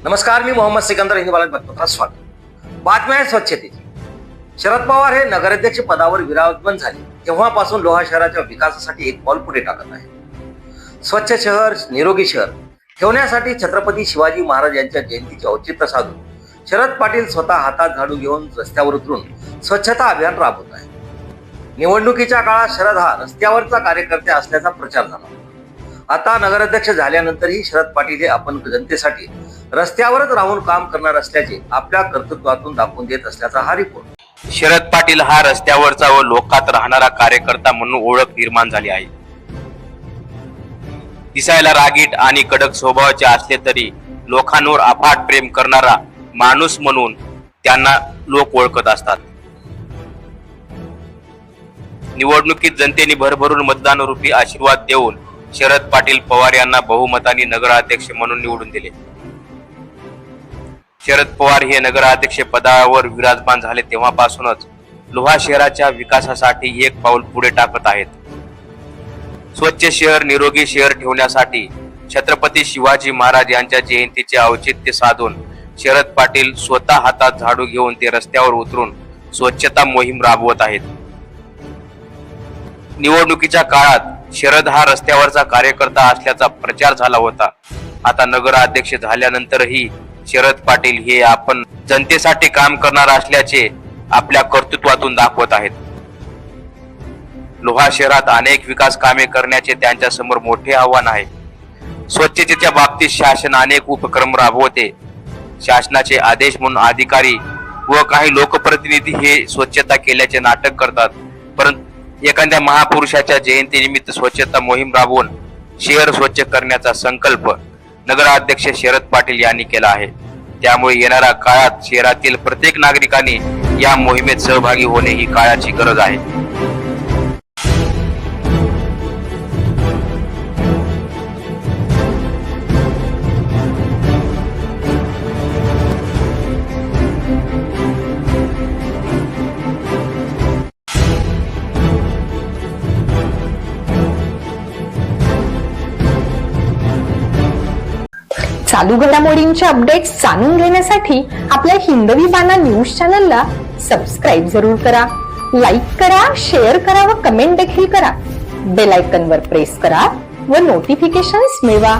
नमस्कार, मी मोहम्मद सिकंदर, हिंद बालक बातमीपत्रात स्वागत. बातम्या आहे स्वच्छतेची. शरद पवार हे नगराध्यक्ष पदावर विराजमान झाले तेव्हापासून लोहा शहराच्या विकासासाठी एक पाऊल पुढे टाकत आहे. स्वच्छ शहर, निरोगी शहर ठेवण्यासाठी छत्रपती शिवाजी महाराज यांच्या जयंतीचे औचित्य साधून शरद पाटील स्वतः हातात झाडू घेऊन रस्त्यावर उतरून स्वच्छता अभियान राबवत आहे. निवडणुकीच्या काळात शरद हा रस्त्यावरचा कार्यकर्ता असल्याचा प्रचार झाला. आता नगराध्यक्ष झाल्यानंतरही शरद पाटील हे आपण जनतेसाठी रस्त्यावरच राहून काम करणार असल्याचे आपल्या कर्तृत्वातून दाखवून देत असल्याचा हा रिपोर्ट. शरद पाटील हा रस्त्यावरचा व लोकात राहणारा कार्यकर्ता म्हणून ओळख निर्माण झाली आहे. दिसायला रागीट आणि कडक स्वभावाचे असले तरी लोकांवर अफाट प्रेम करणारा माणूस म्हणून त्यांना लोक ओळखत असतात. निवडणुकीत जनतेने भरभरून मतदानरूपी आशीर्वाद देऊन शरद पाटील पवार यांना बहुमताने नगराध्यक्ष म्हणून निवडून दिले. शरद पवार हे नगराध्यक्ष पदावर विराजमान झाले तेव्हापासूनच लोहा शहराच्या विकासासाठी एक पाऊल पुढे टाकत आहेत. स्वच्छ शहर, निरोगी शहर ठेवण्यासाठी छत्रपती शिवाजी महाराज यांच्या जयंतीचे औचित्य साधून शरद पाटील स्वतः हातात झाडू घेऊन ते रस्त्यावर उतरून स्वच्छता मोहीम राबवत आहेत. निवडणुकीच्या काळात शरद हा रस्त्यावरचा कार्यकर्ता असल्याचा प्रचार झाला होता. आता नगराध्यक्ष झाल्यानंतरही शरद पाटील हे आपण जनतेसाठी काम करणार असल्याचे आपल्या कर्तृत्वातून दाखवत आहेत. लोहा शहरात अनेक विकास कामे करण्याचे त्यांच्या समोर मोठे आव्हान आहे. स्वच्छतेच्या बाबतीत शासन अनेक उपक्रम राबवते. शासनाचे आदेश म्हणून अधिकारी व काही लोकप्रतिनिधी हे स्वच्छता केल्याचे नाटक करतात, परंतु एखाद्या महापुरुषाच्या जयंतीनिमित्त स्वच्छता मोहीम राबवून शहर स्वच्छ करण्याचा संकल्प नगराध्यक्ष शरद पाटील यांनी केला आहे. त्यामुळे येणाऱ्या काळात शहरातील प्रत्येक नागरिकांनी या मोहिमेत सहभागी होणे ही काळाची गरज आहे. चालू घडामोडींचे अपडेट्स जाणून घेण्यासाठी आपल्या हिंदवी बाणा न्यूज चॅनलला सबस्क्राईब जरूर करा. लाईक करा, शेअर करा व कमेंट देखील करा. बेल आयकॉनवर प्रेस करा व नोटिफिकेशन्स मिळवा.